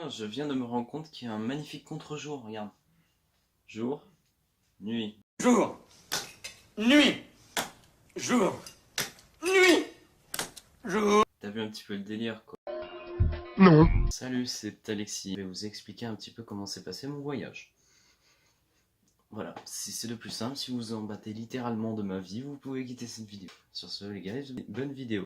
Tiens, je viens de me rendre compte qu'il y a un magnifique contre-jour, regarde. Jour, nuit. Jour, nuit, jour, nuit, jour. T'as vu un petit peu le délire, quoi. Non. Salut, c'est Alexis. Je vais vous expliquer un petit peu comment s'est passé mon voyage. Voilà, si c'est le plus simple, si vous vous en battez littéralement de ma vie, vous pouvez quitter cette vidéo. Sur ce, les gars, bonne vidéo.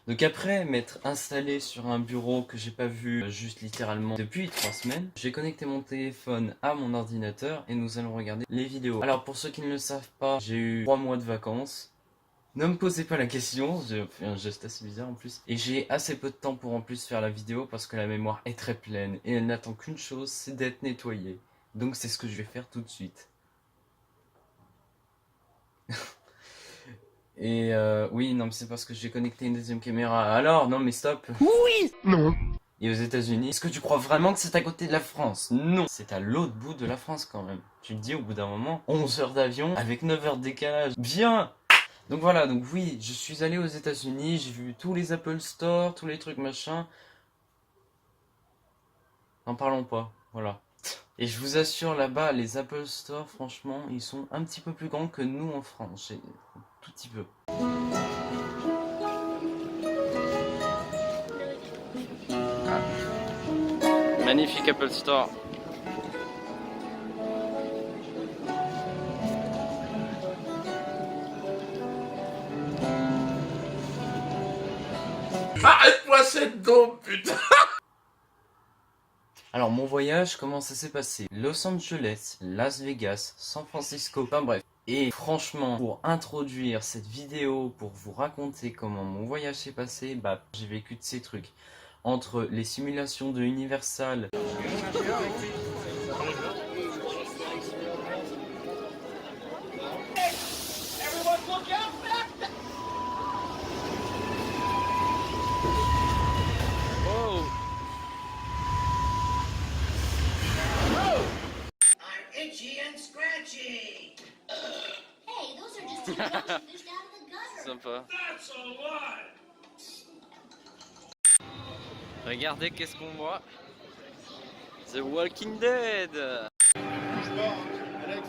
Donc après m'être installé sur un bureau que j'ai pas vu juste littéralement depuis 3 semaines, j'ai connecté mon téléphone à mon ordinateur et nous allons regarder les vidéos. Alors pour ceux qui ne le savent pas, j'ai eu 3 mois de vacances. Ne me posez pas la question, j'ai fait un geste assez bizarre en plus. Et j'ai assez peu de temps pour en plus faire la vidéo parce que la mémoire est très pleine et elle n'attend qu'une chose, c'est d'être nettoyée. Donc c'est ce que je vais faire tout de suite. Et oui, non mais c'est parce que j'ai connecté une deuxième caméra. Alors, non mais stop. Oui. Non. Et aux États-Unis, est-ce que tu crois vraiment que c'est à côté de la France? Non, c'est à l'autre bout de la France quand même. Tu te dis au bout d'un moment, 11 heures d'avion avec 9 heures de décalage. Bien. Donc voilà, donc oui, je suis allé aux États-Unis, j'ai vu tous les Apple Store, tous les trucs machin. N'en parlons pas, voilà. Et je vous assure, là-bas, les Apple Store, franchement, ils sont un petit peu plus grands que nous en France. Tout petit peu. Magnifique Apple Store. Arrête-moi cette dope, putain. Alors mon voyage, comment ça s'est passé? Los Angeles, Las Vegas, San Francisco, enfin bref. Et franchement, pour introduire cette vidéo, pour vous raconter comment mon voyage s'est passé, bah j'ai vécu de ces trucs. Entre les simulations de Universal, Itchy and scratchy. Hey, those are just two dogs fished out of the gutter. sympa. That's a lie. Regardez qu'est-ce qu'on voit. The Walking Dead. Touche pas, hein. Alex.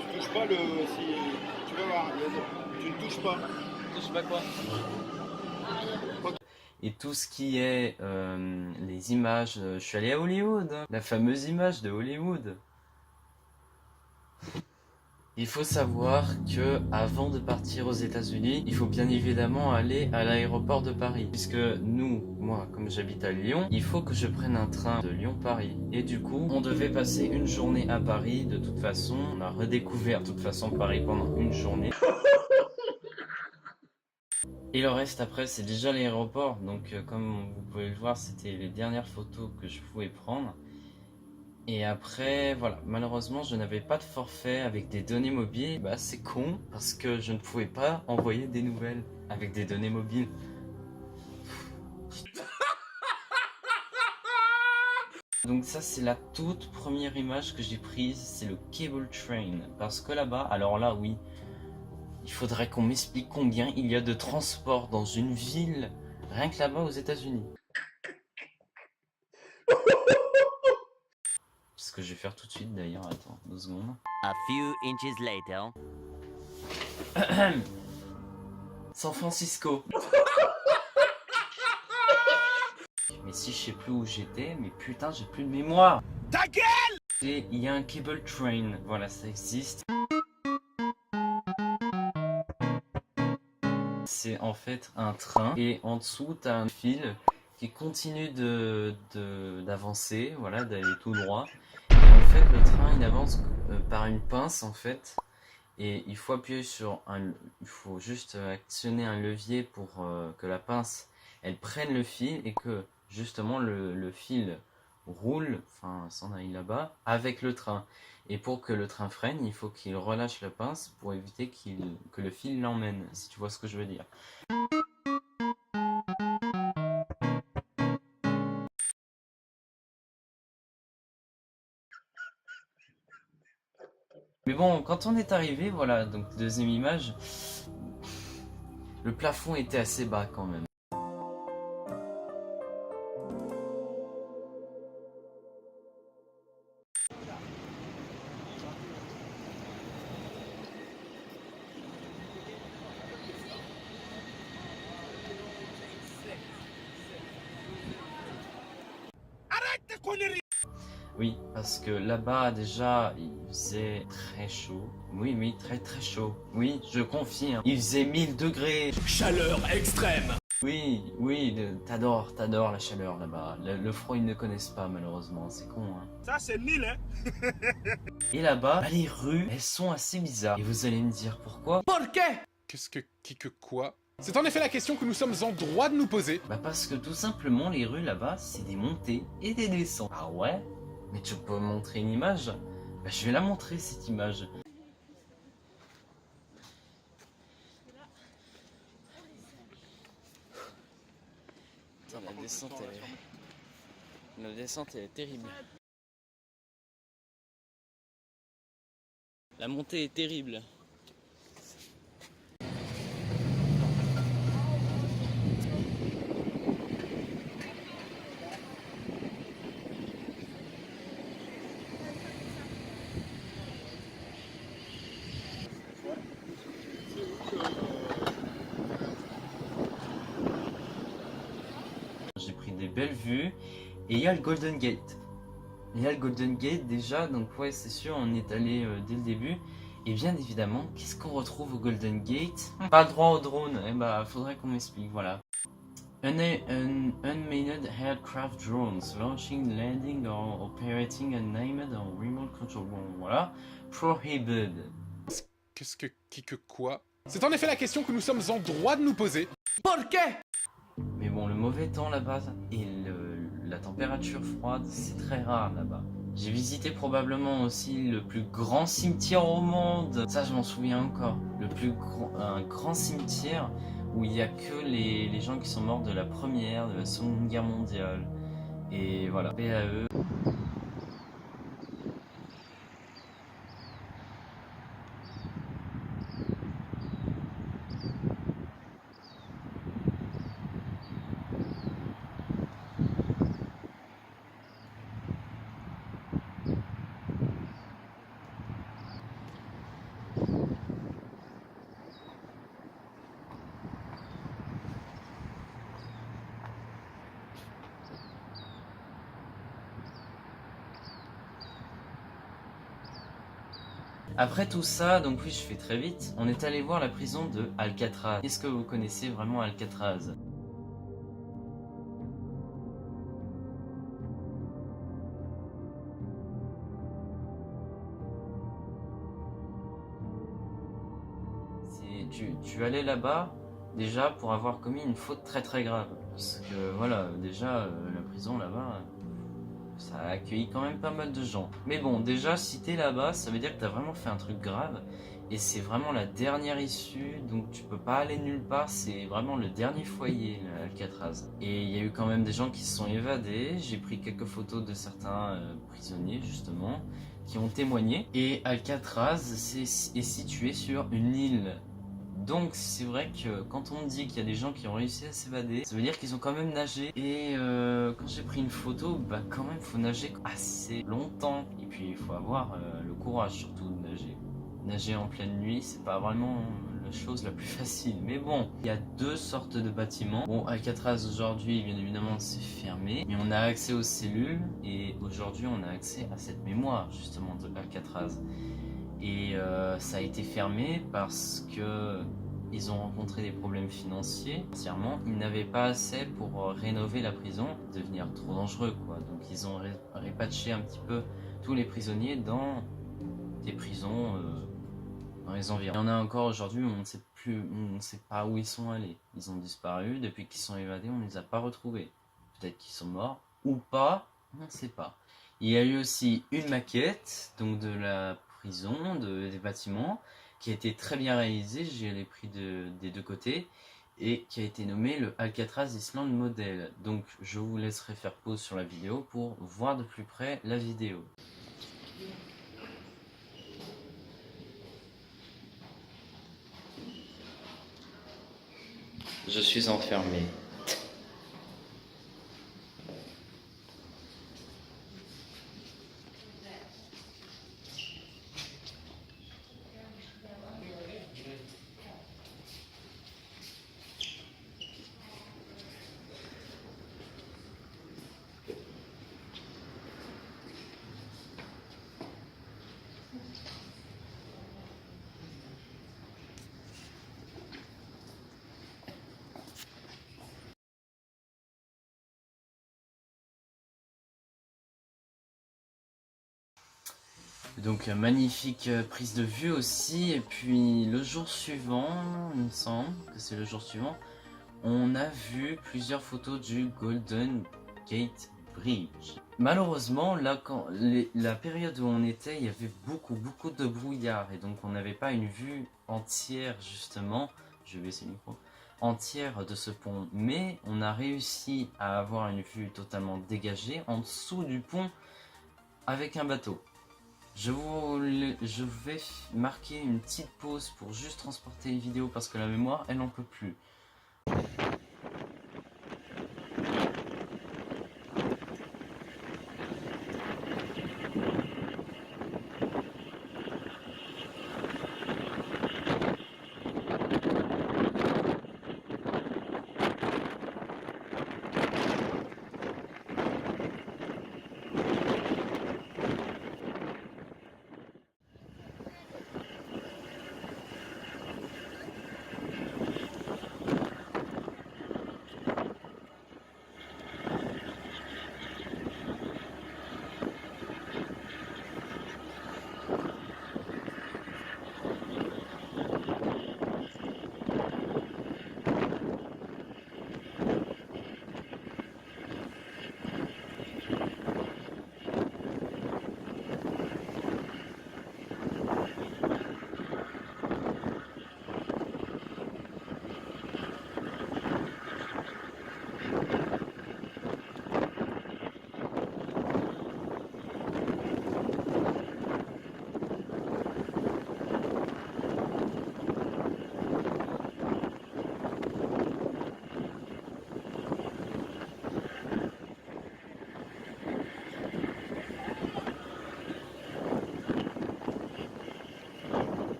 Tu touches pas le. Si. Tu vas voir. Tu ne touches pas. Je sais pas quoi. Et tout ce qui est les images, je suis allé à Hollywood, hein. La fameuse image de Hollywood. Il faut savoir que avant de partir aux États-Unis, il faut bien évidemment aller à l'aéroport de Paris. Puisque moi, comme j'habite à Lyon, il faut que je prenne un train de Lyon-Paris. Et du coup, on devait passer une journée à Paris. De toute façon, on a redécouvert de toute façon Paris pendant une journée. Et le reste après, c'est déjà l'aéroport. Donc comme vous pouvez le voir, c'était les dernières photos que je pouvais prendre. Et après, voilà, malheureusement, je n'avais pas de forfait avec des données mobiles. Bah, c'est con, parce que je ne pouvais pas envoyer des nouvelles avec des données mobiles. Donc ça, c'est la toute première image que j'ai prise, c'est le cable train. Parce que là-bas, alors là, oui, il faudrait qu'on m'explique combien il y a de transports dans une ville, rien que là-bas aux États-Unis. Ce que je vais faire tout de suite d'ailleurs, attends, 2 secondes. A few inches later. San Francisco. Mais si je sais plus où j'étais, mais putain, j'ai plus de mémoire. Ta gueule. Et il y a un cable train, voilà, ça existe. C'est en fait un train et en dessous t'as un fil qui continue d'avancer, voilà, d'aller tout droit. Et en fait le train il avance par une pince en fait. Et il faut appuyer sur il faut juste actionner un levier pour que la pince elle prenne le fil et que justement le fil roule, enfin s'en aille là-bas avec le train. Et pour que le train freine, il faut qu'il relâche la pince pour éviter que le fil l'emmène, si tu vois ce que je veux dire. Mais bon, quand on est arrivé, voilà, donc deuxième image, le plafond était assez bas quand même. Arrête tes conneries! Oui, parce que là-bas déjà il faisait très chaud. Oui, oui, très très chaud. Oui, je confirme. Il faisait 1000 degrés. Chaleur extrême! Oui, oui, t'adores la chaleur là-bas. Le froid ils ne connaissent pas malheureusement, c'est con hein. Ça c'est nul hein! Et là-bas, bah, les rues, elles sont assez bizarres. Et vous allez me dire pourquoi? Qu'est-ce que quoi? C'est en effet la question que nous sommes en droit de nous poser. Bah parce que tout simplement les rues là-bas, c'est des montées et des descentes. Ah ouais? Mais tu peux me montrer une image? Bah je vais la montrer cette image. Putain, la descente elle est terrible. La montée est terrible. J'ai pris des belles vues et il y a le Golden Gate. Il y a le Golden Gate déjà, donc ouais c'est sûr on est allé dès le début. Et bien évidemment, qu'est-ce qu'on retrouve au Golden Gate? Pas le droit au drone, eh bah faudrait qu'on m'explique, voilà. Unmanned aircraft drones launching, landing or operating unnamed or remote control. Bon voilà, prohibited. Qu'est-ce que quoi? C'est en effet la question que nous sommes en droit de nous poser. Mais bon, le mauvais temps là-bas et la température froide, c'est très rare là-bas. J'ai visité probablement aussi le plus grand cimetière au monde. Ça, je m'en souviens encore. Un grand cimetière où il n'y a que les gens qui sont morts de la Première, de la Seconde Guerre mondiale. Et voilà, paix à eux. Après tout ça, donc oui, je fais très vite, on est allé voir la prison de Alcatraz. Est-ce que vous connaissez vraiment Alcatraz? Tu allais là-bas déjà pour avoir commis une faute très très grave. Parce que voilà, déjà la prison là-bas, ça a accueilli quand même pas mal de gens. Mais bon, déjà si t'es là-bas, ça veut dire que t'as vraiment fait un truc grave. Et c'est vraiment la dernière issue, donc tu peux pas aller nulle part, c'est vraiment le dernier foyer, Alcatraz. Et il y a eu quand même des gens qui se sont évadés, j'ai pris quelques photos de certains prisonniers justement, qui ont témoigné. Et Alcatraz est situé sur une île. Donc c'est vrai que quand on me dit qu'il y a des gens qui ont réussi à s'évader, ça veut dire qu'ils ont quand même nagé. Et quand j'ai pris une photo, bah quand même faut nager assez longtemps. Et puis il faut avoir le courage surtout de nager. Nager en pleine nuit, c'est pas vraiment la chose la plus facile. Mais bon, il y a deux sortes de bâtiments. Bon, Alcatraz aujourd'hui, bien évidemment, c'est fermé. Mais on a accès aux cellules. Et aujourd'hui, on a accès à cette mémoire, justement, de Alcatraz. Et ça a été fermé parce que ils ont rencontré des problèmes financiers. Financièrement, ils n'avaient pas assez pour rénover la prison, devenir trop dangereux quoi. Donc ils ont répatché un petit peu tous les prisonniers dans des prisons dans les environs. Il y en a encore aujourd'hui, on ne sait plus, on ne sait pas où ils sont allés. Ils ont disparu depuis qu'ils sont évadés, on ne les a pas retrouvés. Peut-être qu'ils sont morts ou pas, on ne sait pas. Il y a eu aussi une maquette donc de la prison, des bâtiments, qui a été très bien réalisée, j'ai les prix des deux côtés, et qui a été nommé le Alcatraz Island Model. Donc je vous laisserai faire pause sur la vidéo pour voir de plus près la vidéo. Je suis enfermé. Donc magnifique prise de vue aussi, et puis le jour suivant, il me semble que c'est le jour suivant, on a vu plusieurs photos du Golden Gate Bridge. Malheureusement, là, la période où on était, il y avait beaucoup de brouillard, et donc on n'avait pas une vue entière justement, je vais baisser le micro, entière de ce pont, mais on a réussi à avoir une vue totalement dégagée en dessous du pont avec un bateau. Je vais marquer une petite pause pour juste transporter les vidéos parce que la mémoire, elle n'en peut plus.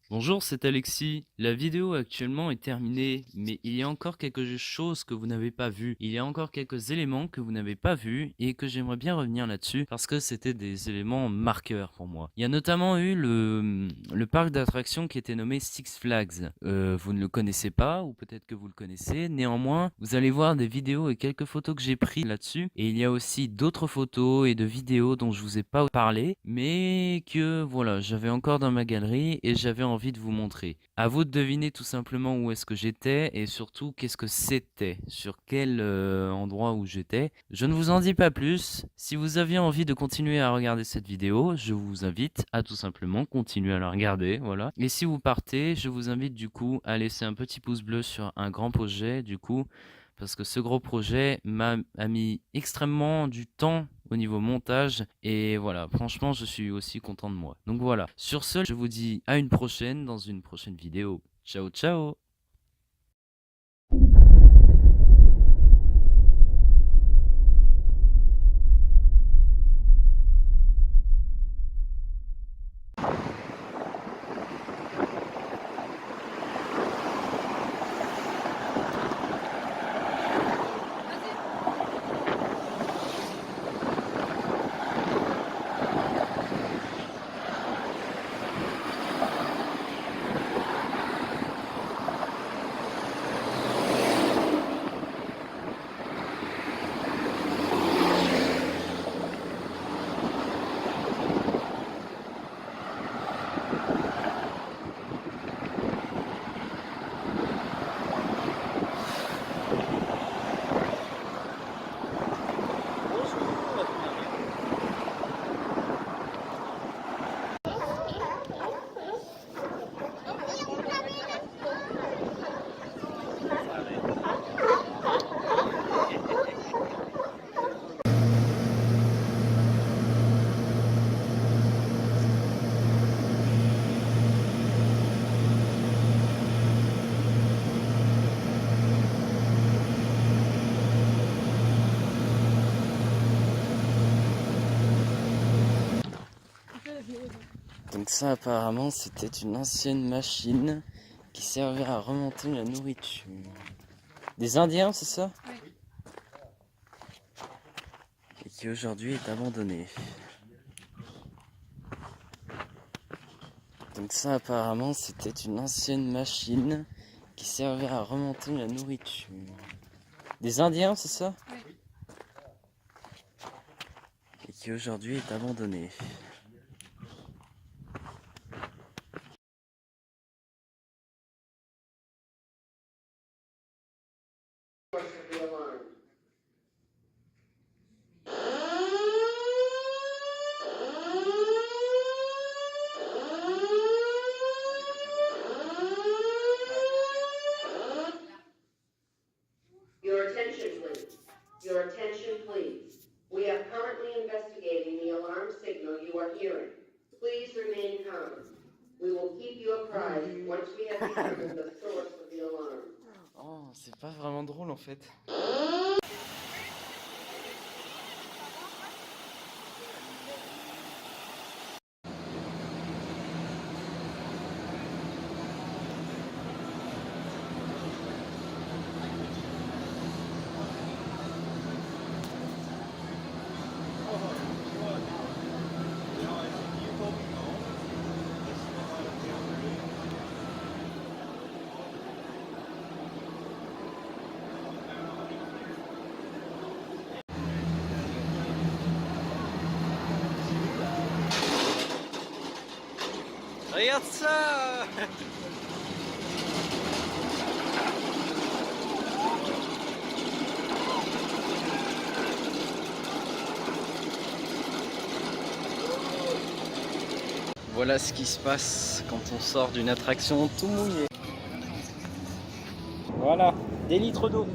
Bonjour, c'est Alexis. La vidéo actuellement est terminée, mais il y a encore quelque chose que vous n'avez pas vu. Il y a encore quelques éléments que vous n'avez pas vus et que j'aimerais bien revenir là-dessus parce que c'était des éléments marqueurs pour moi. Il y a notamment eu le parc d'attractions qui était nommé Six Flags. Vous ne le connaissez pas ou peut-être que vous le connaissez. Néanmoins, vous allez voir des vidéos et quelques photos que j'ai prises là-dessus. Et il y a aussi d'autres photos et de vidéos dont je vous ai pas parlé, mais que voilà, j'avais encore dans ma galerie et j'avais envie de vous montrer. À vous de deviner tout simplement où est-ce que j'étais et surtout qu'est-ce que c'était, sur quel endroit où j'étais. Je ne vous en dis pas plus. Si vous aviez envie de continuer à regarder cette vidéo, je vous invite à tout simplement continuer à la regarder, voilà. Et si vous partez, je vous invite du coup à laisser un petit pouce bleu sur un grand projet du coup, parce que ce gros projet a mis extrêmement du temps au niveau montage et voilà, franchement je suis aussi content de moi. Donc voilà, sur ce je vous dis à une prochaine dans une prochaine vidéo. Ciao ciao. Donc ça apparemment c'était une ancienne machine qui servait à remonter la nourriture. Des Indiens, c'est ça? Oui. Et qui aujourd'hui est abandonnée. Donc ça apparemment c'était une ancienne machine qui servait à remonter la nourriture. Des Indiens, c'est ça? Oui. Et qui aujourd'hui est abandonnée. Your attention, please. Your attention, please. We are currently investigating the alarm signal you are hearing. Please remain calm. We will keep you apprised once we have determined the source of the alarm. Oh, c'est pas vraiment drôle en fait. Regarde ça! Voilà ce qui se passe quand on sort d'une attraction tout mouillé. Voilà, des litres d'eau.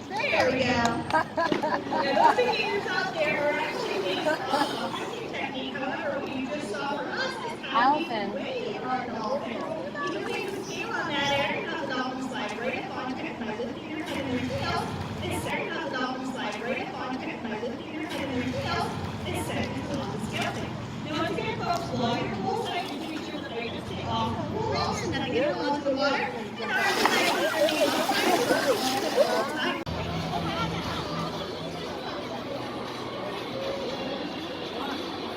There we go. Those beginners out there are actually being technique. However, what you just saw from us is how we way on dolphin. You can take the scale on that area, have the dolphin slide right up onto it by lifting your head and your tail. This second, have the dolphin slide right up onto it by lifting your head and your tail. This second, is on the scale thing. Now, once again, folks, blow your pool so you can reach your leg to take off the pool rails and then get it onto the water. And our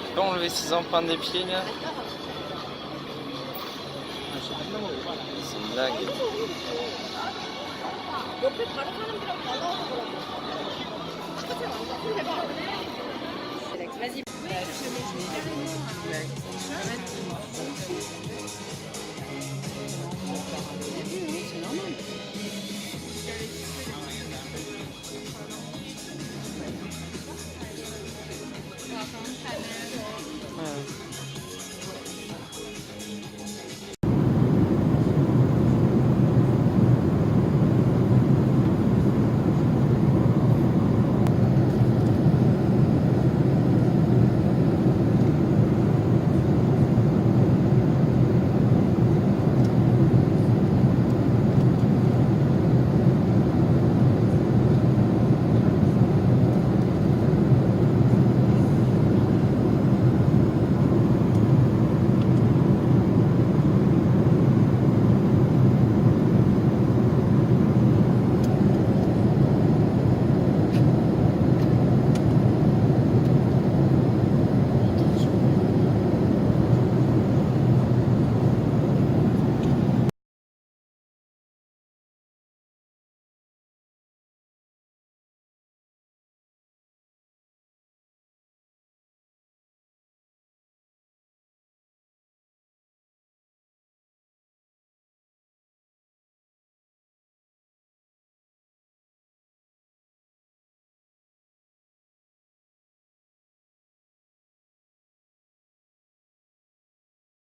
Tu peux enlever ses empreintes des pieds là? C'est une blague. Vas-y.